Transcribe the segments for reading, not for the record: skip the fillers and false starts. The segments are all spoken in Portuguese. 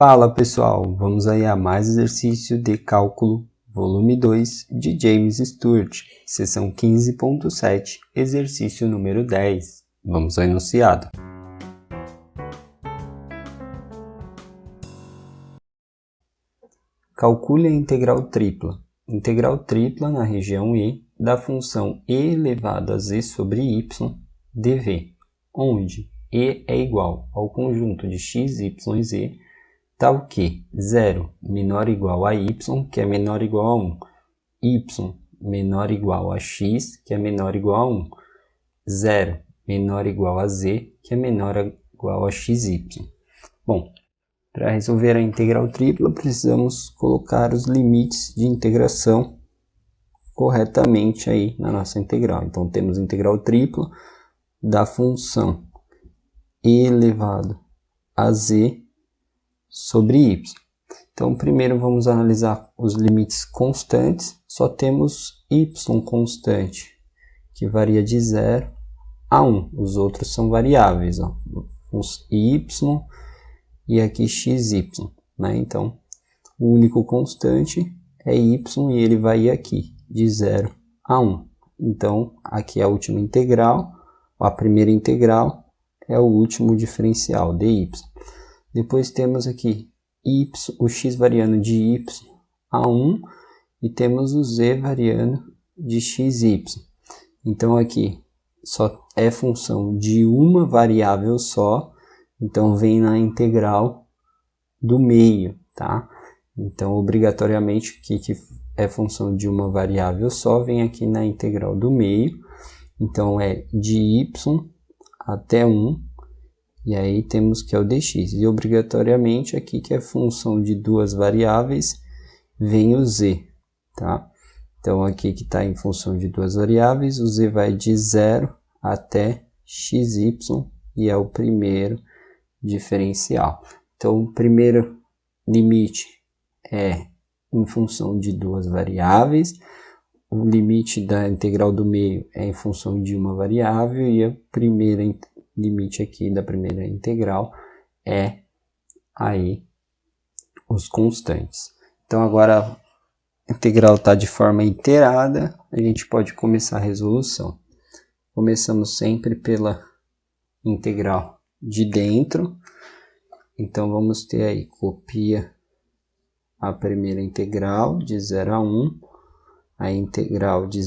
Fala pessoal, vamos aí a mais exercício de cálculo, volume 2 de James Stewart, seção 15.7, exercício número 10. Vamos ao enunciado. Calcule a integral tripla. Integral tripla na região E da função e elevado a z sobre y dv, onde E é igual ao conjunto de x, y e z, tal que 0 menor ou igual a y, que é menor ou igual a 1, y menor ou igual a x, que é menor ou igual a 1, 0 menor ou igual a z, que é menor ou igual a xy. Bom, para resolver a integral tripla, precisamos colocar os limites de integração corretamente aí na nossa integral. Então, temos a integral tripla da função e elevado a z sobre y. Então, primeiro vamos analisar os limites constantes. Só temos y constante, que varia de 0 a 1. Os outros são variáveis, ó. Y e aqui xy, né? Então, o único constante é y e ele vai aqui, de 0 a 1. Então, aqui é a última integral, a primeira integral é o último diferencial, dy. Depois temos aqui o x variando de y a 1 e temos o z variando de xy. Então aqui só é função de uma variável só, então vem na integral do meio, tá? Então obrigatoriamente que é função de uma variável só, vem aqui na integral do meio. Então é de y até 1. E aí temos que é o dx. E obrigatoriamente aqui que é função de duas variáveis, vem o z, tá? Então aqui que está em função de duas variáveis, o z vai de 0 até xy e é o primeiro diferencial. Então o primeiro limite é em função de duas variáveis, o limite da integral do meio é em função de uma variável e a primeira limite aqui da primeira integral é aí os constantes. Então agora a integral está de forma inteirada, a gente pode começar a resolução. Começamos sempre pela integral de dentro, então vamos ter aí, copia a primeira integral de 0 a 1, a integral de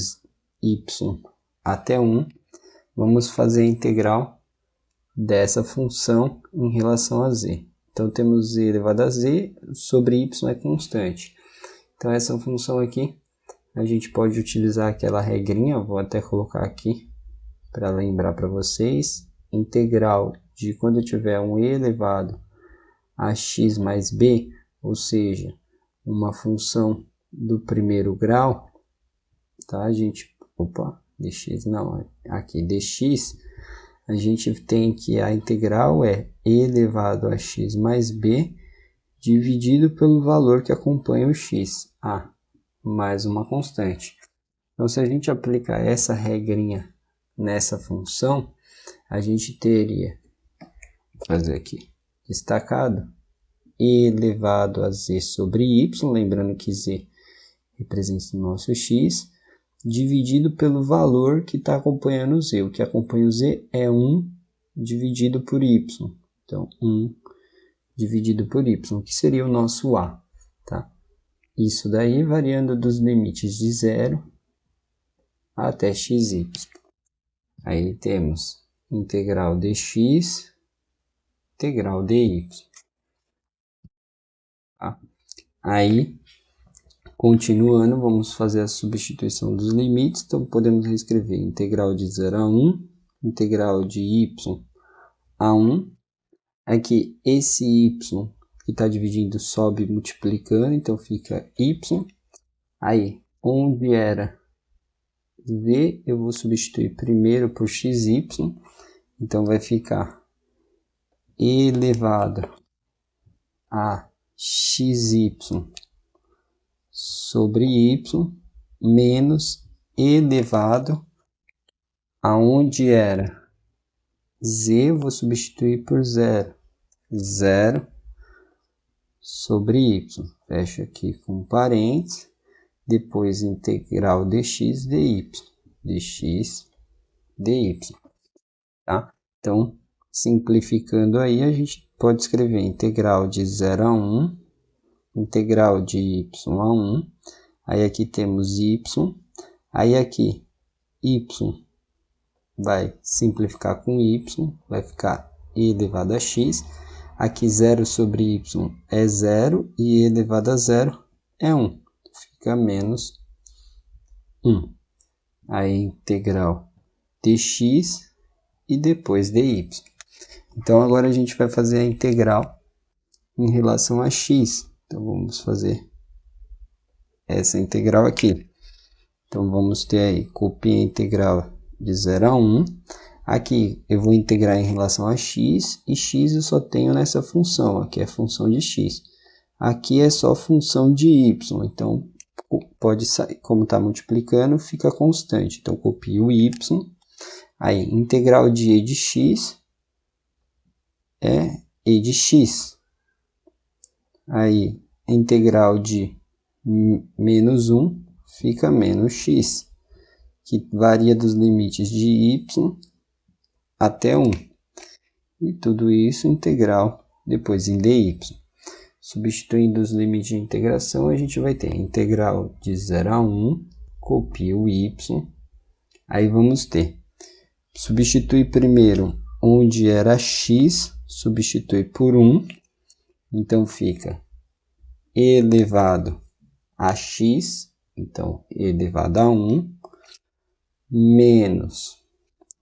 y até 1, vamos fazer a integral dessa função em relação a z. Então temos z elevado a z sobre y é constante. Então essa função aqui, a gente pode utilizar aquela regrinha, vou até colocar aqui para lembrar para vocês. Integral de quando eu tiver um e elevado a x mais b, ou seja, uma função do primeiro grau, tá, gente? Opa, dx não, aqui dx, a gente tem que a integral é e elevado a x mais b dividido pelo valor que acompanha o x, a, mais uma constante. Então, se a gente aplicar essa regrinha nessa função, a gente teria, vou fazer aqui, destacado, e elevado a z sobre y, lembrando que z representa o nosso x, dividido pelo valor que está acompanhando o z. O que acompanha o z é 1 dividido por y. Então, 1 dividido por y, que seria o nosso a. Tá? Isso daí variando dos limites de 0 até xy. Aí temos integral dx, integral dy. Tá? Aí, continuando, vamos fazer a substituição dos limites. Então, podemos reescrever integral de 0 a 1, integral de y a 1. Aqui, esse y que está dividindo sobe multiplicando, então fica y. Aí, onde era z, eu vou substituir primeiro por xy. Então, vai ficar elevado a xy sobre y menos elevado aonde era z, eu vou substituir por 0. 0 sobre y. Fecha aqui com parênteses. Depois integral dx dy. dx dy. Tá? Então, simplificando aí, a gente pode escrever integral de 0 a 1, integral de y a 1. Aí aqui temos y. Aí aqui y vai simplificar com y, vai ficar e elevado a x. Aqui 0 sobre y é 0 e e elevado a 0 é 1. Fica menos 1. Aí integral dx e depois dy. Então agora a gente vai fazer a integral em relação a x. Então vamos fazer essa integral aqui. Então vamos ter aí, copia a integral de 0 a 1. Aqui eu vou integrar em relação a x, e x eu só tenho nessa função, aqui é a função de x. Aqui é só função de y, então pode sair, como está multiplicando, fica constante. Então copio o y, aí integral de e de x é e de x. Aí integral de menos 1 fica menos x, que varia dos limites de y até 1. E tudo isso integral depois em dy. Substituindo os limites de integração, a gente vai ter integral de 0 a 1, copia o y. Aí vamos ter, substitui primeiro onde era x, substitui por 1. Então fica e elevado a x, então e elevado a 1, menos,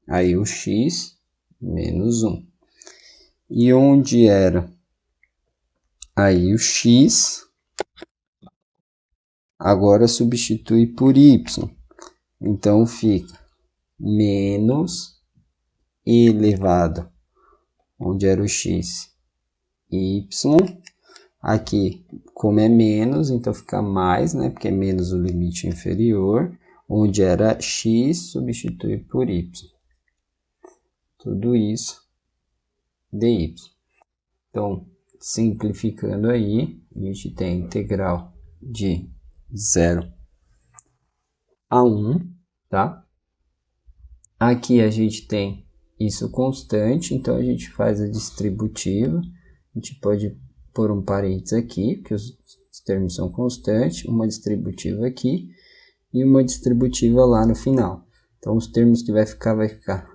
aí o x, menos 1. E onde era aí o x, agora substitui por y. Então fica menos e elevado, onde era o x, y. Aqui, como é menos, então fica mais, né? Porque é menos o limite inferior. Onde era x, substitui por y. Tudo isso dy. Então, simplificando aí, a gente tem a integral de 0 a 1, tá? Aqui a gente tem isso constante, então a gente faz a distributiva. A gente pode pôr um parênteses aqui, porque os termos são constantes, uma distributiva aqui e uma distributiva lá no final. Então, os termos que vai ficar,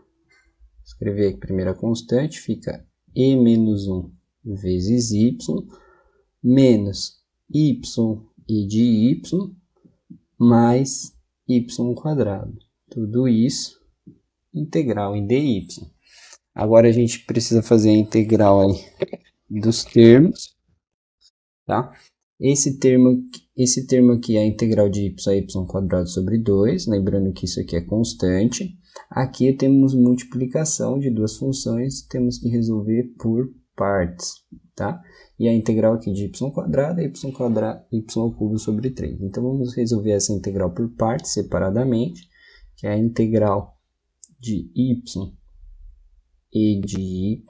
escrever aqui primeiro a constante, fica e menos 1 vezes y, menos y e de y, mais y quadrado. Tudo isso integral em dy. Agora a gente precisa fazer a integral aí dos termos, tá? Esse termo aqui é a integral de y a y quadrado sobre 2, lembrando que isso aqui é constante. Aqui temos multiplicação de duas funções, temos que resolver por partes, tá? E a integral aqui de y quadrado é y cubo sobre 3. Então vamos resolver essa integral por partes separadamente, que é a integral de y e de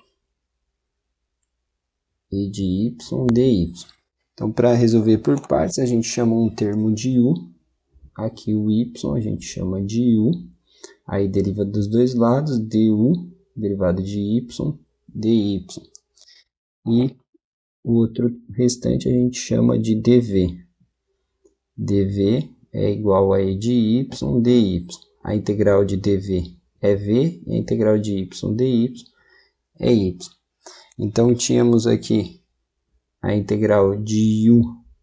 y dy. Então, para resolver por partes, a gente chama um termo de u. Aqui o y a gente chama de u. Aí deriva dos dois lados, du, derivado de y, dy. E o outro restante a gente chama de dv. dv é igual a e de y, dy. A integral de dv é v e a integral de y dy é y. Então, tínhamos aqui a integral de u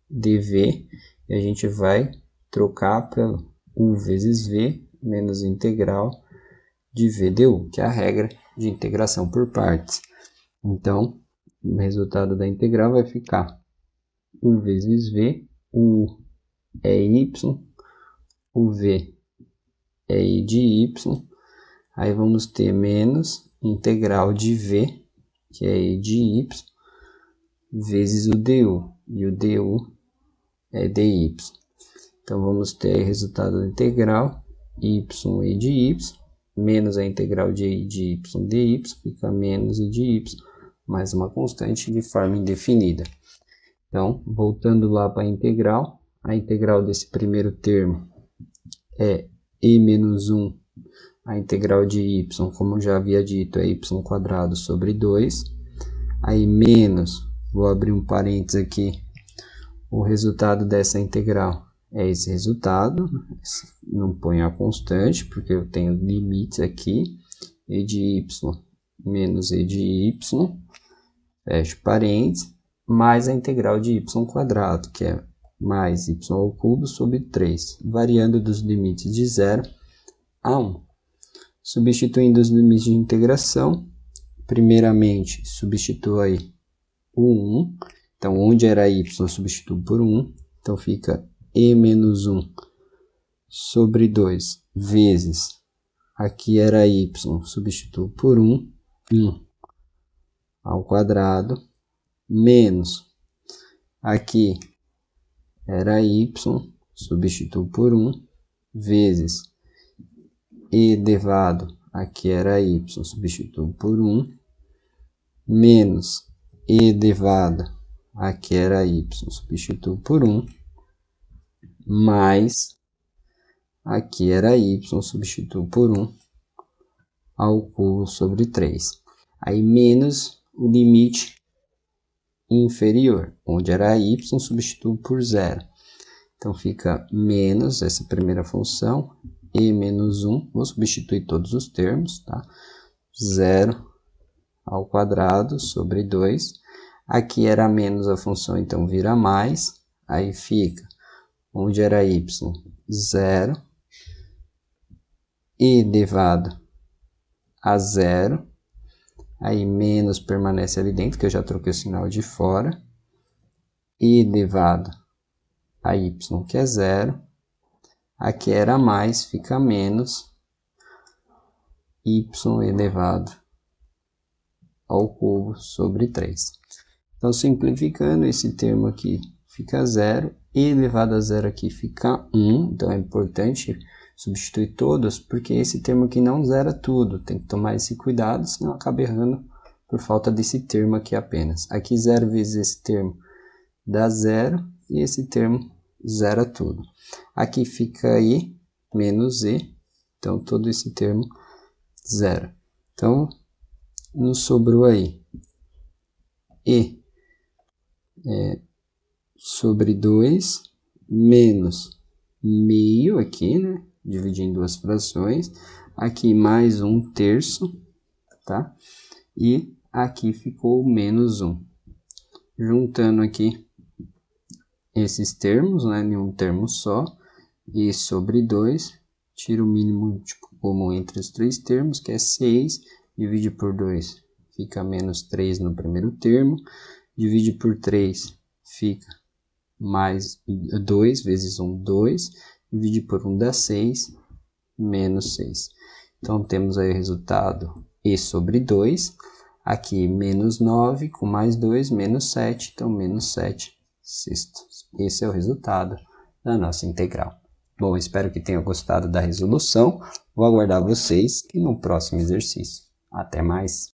dv, e a gente vai trocar para u vezes v menos integral de v du, que é a regra de integração por partes. Então, o resultado da integral vai ficar u vezes v, u é y, o v é i de y, aí vamos ter menos integral de v, que é i de y, vezes o du, e o du é dy. Então, vamos ter o resultado da integral, y e de y, menos a integral de i de y dy, fica menos i de y, mais uma constante de forma indefinida. Então, voltando lá para a integral desse primeiro termo é e menos 1, a integral de y, como já havia dito, é y² sobre 2, aí menos, vou abrir um parênteses aqui, o resultado dessa integral é esse resultado, não ponho a constante, porque eu tenho limites aqui, e de y menos e de y, fecho parênteses, mais a integral de y², que é mais y³ sobre 3, variando dos limites de 0 a 1. Substituindo os limites de integração, primeiramente substituo aí o 1, então onde era y eu substituo por 1, então fica e menos 1 sobre 2 vezes, aqui era y, substituo por 1 ao quadrado, menos, aqui era y, substituo por 1, vezes e elevado, aqui era y, substituo por 1, menos e elevado, aqui era y, substituo por 1, mais, aqui era y, substituo por 1, ao cubo sobre 3. Aí menos o limite inferior, onde era y, substituo por 0. Então fica menos essa primeira função, e menos 1, vou substituir todos os termos, tá? 0 ao quadrado sobre 2. Aqui era menos a função, então vira mais, aí fica, onde era y, 0, e elevado a 0, aí menos permanece ali dentro, que eu já troquei o sinal de fora, e elevado a y, que é 0, aqui era mais, fica menos, y elevado ao cubo sobre 3. Então, simplificando, esse termo aqui fica 0, e elevado a 0 aqui fica 1, então é importante substituir todos, porque esse termo aqui não zera tudo, tem que tomar esse cuidado, senão acaba errando por falta desse termo aqui apenas. Aqui 0 vezes esse termo dá 0, e esse termo zera tudo. Aqui fica i menos e, então todo esse termo zera. Então, nos sobrou aí e sobre 2 menos meio aqui, né? Dividir em duas frações. Aqui mais 1/3, tá? E aqui ficou menos 1. Juntando aqui esses termos, né? Em um termo só. E sobre 2, tiro o mínimo comum entre os três termos, que é 6. Divide por 2, fica menos 3 no primeiro termo. Divide por 3, fica mais 2 vezes 1, 2. Divide por 1 dá 6, menos 6. Então, temos aí o resultado e sobre 2. Aqui, menos 9, com mais 2, menos 7. Então, menos 7 sextos. Esse é o resultado da nossa integral. Bom, espero que tenham gostado da resolução. Vou aguardar vocês no próximo exercício. Até mais!